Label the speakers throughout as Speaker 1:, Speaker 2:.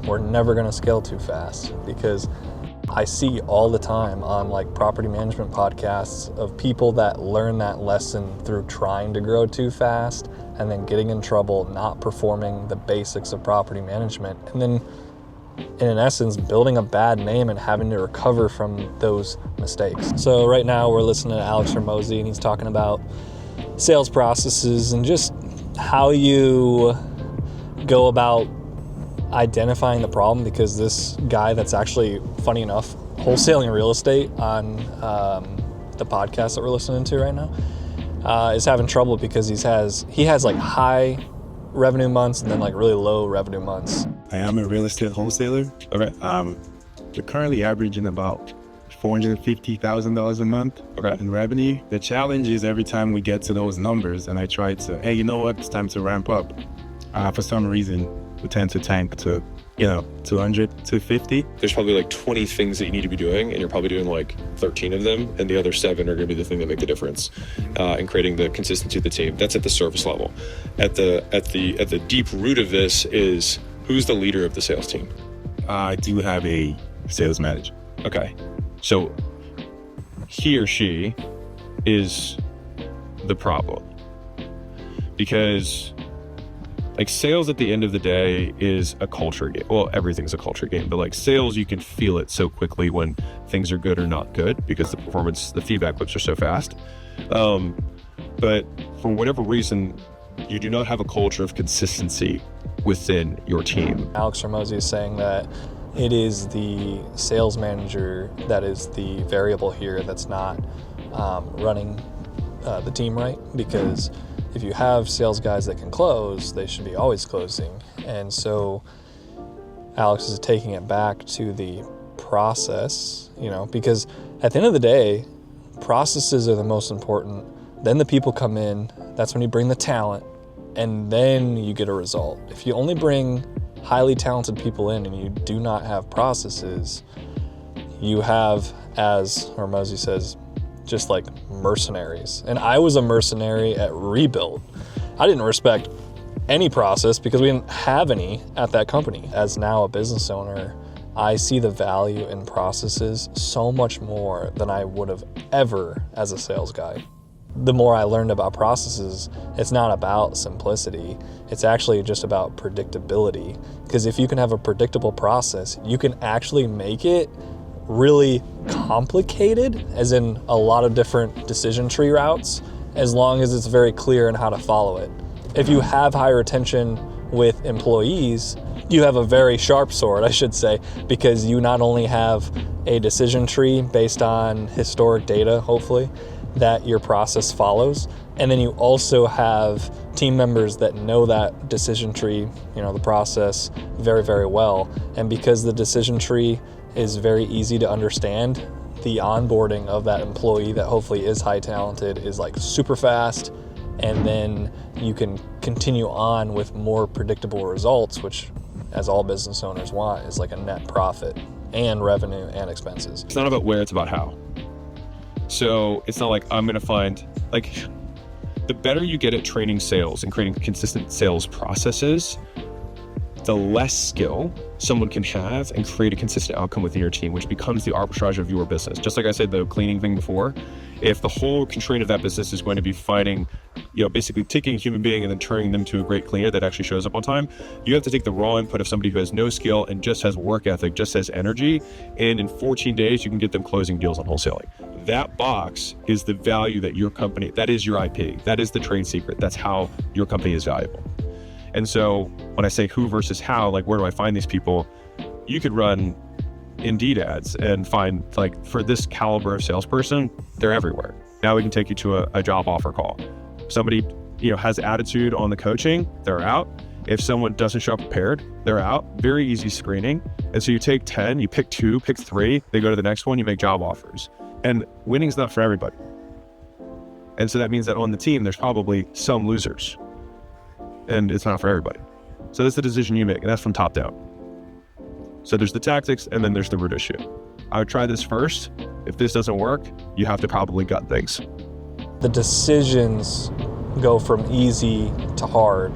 Speaker 1: we're never going to scale too fast, because I see all the time on like property management podcasts of people that learn that lesson through trying to grow too fast and then getting in trouble, not performing the basics of property management, and then in essence building a bad name and having to recover from those mistakes. So right now we're listening to Alex Hormozi, and he's talking about sales processes and just how you go about identifying the problem, because this guy that's actually, funny enough, wholesaling real estate on the podcast that we're listening to right now is having trouble because he has like high revenue months and then like really low revenue months.
Speaker 2: I am a real estate wholesaler. Okay. We're currently averaging about $450,000 a month in revenue. The challenge is every time we get to those numbers and I try to, hey, you know what, it's time to ramp up. For some reason, we tend to tank to, 200, 250.
Speaker 3: There's probably like 20 things that you need to be doing, and you're probably doing like 13 of them, and the other 7 are going to be the thing that make the difference in creating the consistency of the team. That's at the surface level. At the deep root of this is, who's the leader of the sales team?
Speaker 2: I do have a sales manager.
Speaker 3: Okay. So he or she is the problem, because like sales at the end of the day is a culture game. Well, everything's a culture game, but like sales, you can feel it so quickly when things are good or not good, because the feedback loops are so fast. But for whatever reason, you do not have a culture of consistency within your team.
Speaker 1: Alex Hormozi is saying that it is the sales manager that is the variable here that's not running the team right, because if you have sales guys that can close, they should be always closing. And so Alex is taking it back to the process, because at the end of the day, processes are the most important. Then the people come in, that's when you bring the talent, and then you get a result. If you only bring highly talented people in and you do not have processes, you have, as Hormozi says, just like mercenaries. And I was a mercenary at Rebuild. I didn't respect any process because we didn't have any at that company. As now a business owner, I see the value in processes so much more than I would have ever as a sales guy. The more I learned about processes, it's not about simplicity. It's actually just about predictability. Because if you can have a predictable process, you can actually make it really complicated, as in a lot of different decision tree routes, as long as it's very clear in how to follow it. If you have high retention with employees, you have a very sharp sword, I should say, because you not only have a decision tree based on historic data, hopefully, that your process follows, and then you also have team members that know that decision tree, the process very, very well. And because the decision tree is very easy to understand, the onboarding of that employee that hopefully is high talented is like super fast, and then you can continue on with more predictable results, which, as all business owners want, is like a net profit and revenue and expenses.
Speaker 3: It's not about where, it's about how. So it's not like I'm going to find, like, the better you get at training sales and creating consistent sales processes, the less skill someone can have and create a consistent outcome within your team, which becomes the arbitrage of your business. Just like I said, the cleaning thing before, if the whole constraint of that business is going to be finding, basically taking a human being and then turning them to a great cleaner that actually shows up on time, you have to take the raw input of somebody who has no skill and just has work ethic, just has energy, and in 14 days, you can get them closing deals on wholesaling. That box is the value that your company, that is your IP, that is the trade secret, that's how your company is valuable. And so when I say who versus how, like, where do I find these people? You could run Indeed ads and find, like, for this caliber of salesperson, they're everywhere. Now we can take you to a job offer call. Somebody, has attitude on the coaching, they're out. If someone doesn't show up prepared, they're out. Very easy screening. And so you take 10, you pick 2, pick 3, they go to the next one, you make job offers. And winning's not for everybody. And so that means that on the team, there's probably some losers. And it's not for everybody. So that's the decision you make, and that's from top down. So there's the tactics, and then there's the root issue. I would try this first. If this doesn't work, you have to probably gut things.
Speaker 1: The decisions go from easy to hard,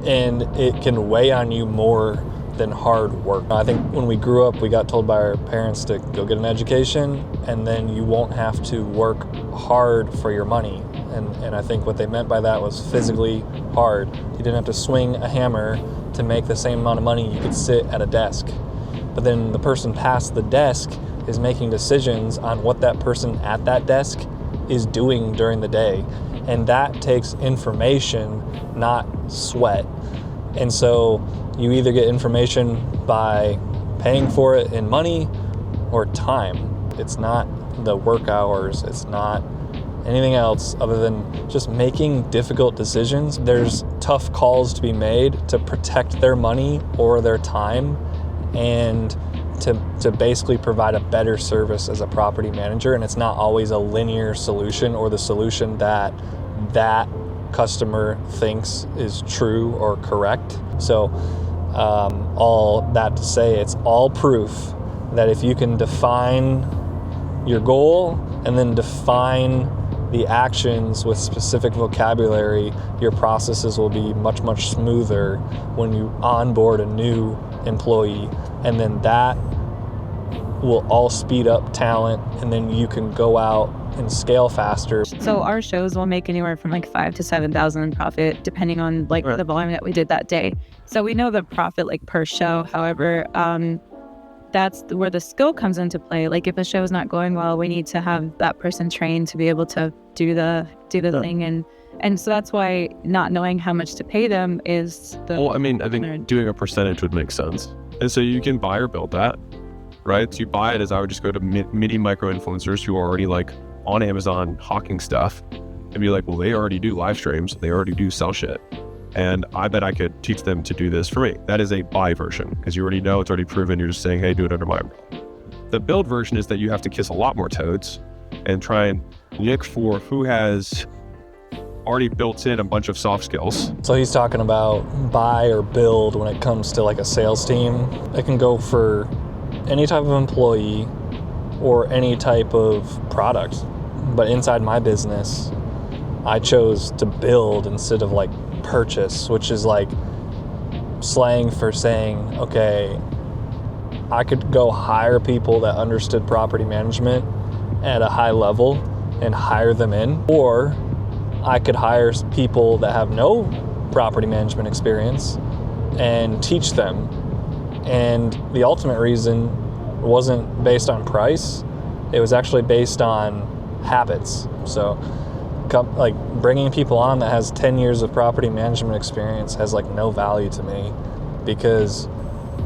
Speaker 1: and it can weigh on you more than hard work. I think when we grew up, we got told by our parents to go get an education, and then you won't have to work hard for your money. And I think what they meant by that was physically hard. You didn't have to swing a hammer to make the same amount of money. You could sit at a desk. But then the person past the desk is making decisions on what that person at that desk is doing during the day. And that takes information, not sweat. And so you either get information by paying for it in money or time. It's not the work hours. It's not anything else other than just making difficult decisions. There's tough calls to be made to protect their money or their time and to basically provide a better service as a property manager. And it's not always a linear solution or the solution that customer thinks is true or correct. So all that to say, it's all proof that if you can define your goal and then define the actions with specific vocabulary, your processes will be much, much smoother when you onboard a new employee. And then that will all speed up talent, and then you can go out and scale faster.
Speaker 4: So our shows will make anywhere from like 5,000 to 7,000 in profit, depending on like the volume that we did that day. So we know the profit like per show. However, that's where the skill comes into play. Like if a show is not going well, we need to have that person trained to be able to do the thing. And so that's why not knowing how much to pay them is the...
Speaker 3: Well, I mean, I think doing a percentage would make sense. And so you can buy or build that, right? So you buy it as I would just go to mini micro influencers who are already like on Amazon hawking stuff and be like, well, they already do live streams. They already do sell shit. And I bet I could teach them to do this for me. That is a buy version because you already know it's already proven. You're just saying, hey, do it under my umbrella. The build version is that you have to kiss a lot more toads and try and look for who has already built in a bunch of soft skills.
Speaker 1: So he's talking about buy or build when it comes to like a sales team. It can go for any type of employee or any type of product. But inside my business, I chose to build instead of like purchase, which is like slang for saying, okay, I could go hire people that understood property management at a high level and hire them in, or I could hire people that have no property management experience and teach them. And the ultimate reason wasn't based on price, it was actually based on habits. So like bringing people on that has 10 years of property management experience has like no value to me because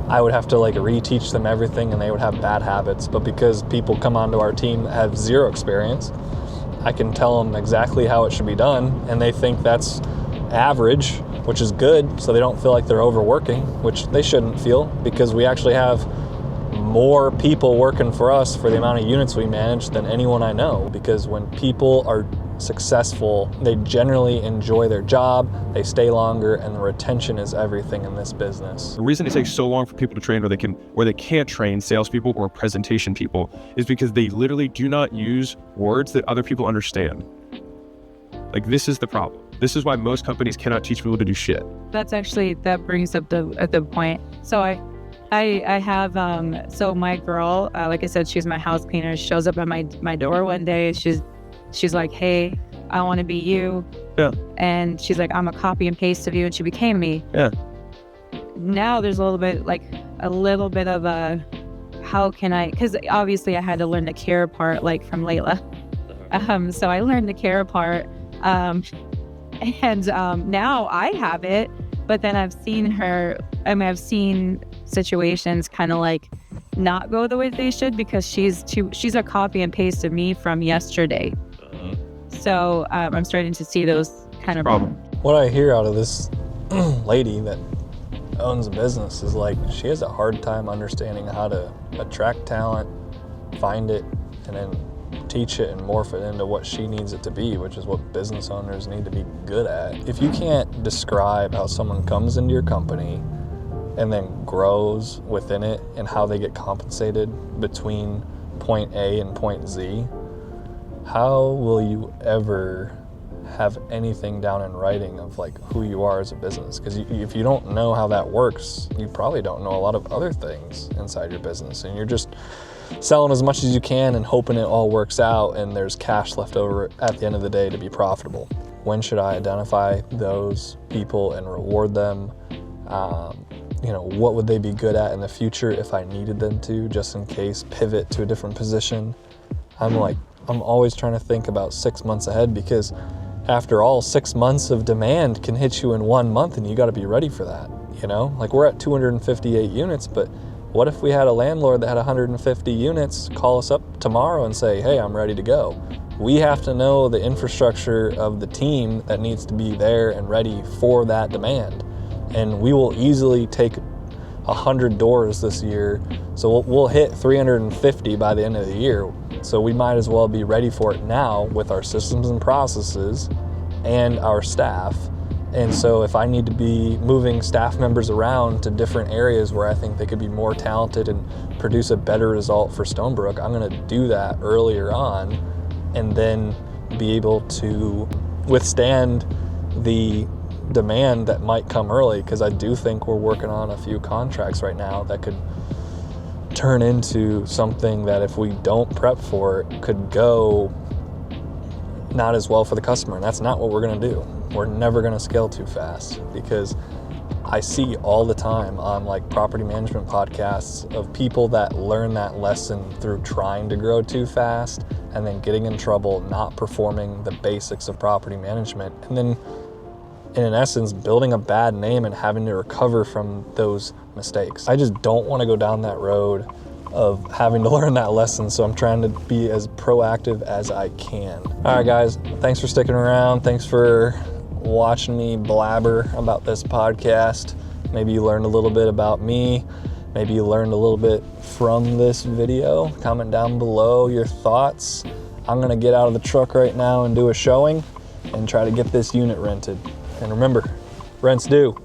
Speaker 1: I would have to like reteach them everything and they would have bad habits. But because people come onto our team that have zero experience, I can tell them exactly how it should be done and they think that's average, which is good, so they don't feel like they're overworking, which they shouldn't feel because we actually have more people working for us for the amount of units we manage than anyone I know. Because when people are successful, they generally enjoy their job, they stay longer, and the retention is everything in this business.
Speaker 3: The reason it takes so long for people to train or they can't train salespeople or presentation people is because they literally do not use words that other people understand. Like this is the problem. This is why most companies cannot teach people to do shit.
Speaker 4: That brings up the point. So I have, so my girl, like I said, she's my house cleaner, shows up at my door one day. She's like, hey, I want to be you.
Speaker 3: Yeah.
Speaker 4: And she's like, I'm a copy and paste of you. And she became me.
Speaker 3: Yeah.
Speaker 4: Now there's a little bit of a, how can I, because obviously I had to learn the care part, like from Layla. So I learned the care part. And now I have it, but then I've seen situations kind of like not go the way they should because she's a copy and paste of me from yesterday. So I'm starting to see those kind of
Speaker 3: problem.
Speaker 1: What I hear out of this lady that owns a business is like she has a hard time understanding how to attract talent, find it, and then teach it and morph it into what she needs it to be, which is what business owners need to be good at. If you can't describe how someone comes into your company and then grows within it and how they get compensated between point A and point Z, how will you ever have anything down in writing of like who you are as a business. Because if you don't know how that works, you probably don't know a lot of other things inside your business, and you're just selling as much as you can and hoping it all works out and there's cash left over at the end of the day to be profitable. When should I identify those people and reward them? What would they be good at in the future if I needed them to, just in case, pivot to a different position? I'm always trying to think about 6 months ahead, because after all, 6 months of demand can hit you in 1 month, and you got to be ready for that. Like we're at 258 units, but what if we had a landlord that had 150 units call us up tomorrow and say, hey, I'm ready to go? We have to know the infrastructure of the team that needs to be there and ready for that demand. And we will easily take 100 doors this year. So we'll hit 350 by the end of the year. So we might as well be ready for it now with our systems and processes and our staff. And so if I need to be moving staff members around to different areas where I think they could be more talented and produce a better result for Stonebrook, I'm going to do that earlier on, and then be able to withstand the demand that might come early, because I do think we're working on a few contracts right now that could turn into something that, if we don't prep for it, could go not as well for the customer. And that's not what we're going to do. We're never going to scale too fast, because I see all the time on like property management podcasts of people that learn that lesson through trying to grow too fast and then getting in trouble, not performing the basics of property management, and then in essence building a bad name and having to recover from those mistakes. I just don't want to go down that road of having to learn that lesson, so I'm trying to be as proactive as I can. All right, guys, thanks for sticking around. Thanks for watching me blabber about this podcast. Maybe you learned a little bit about me. Maybe you learned a little bit from this video. Comment down below your thoughts. I'm gonna get out of the truck right now and do a showing and try to get this unit rented. And remember, rent's due.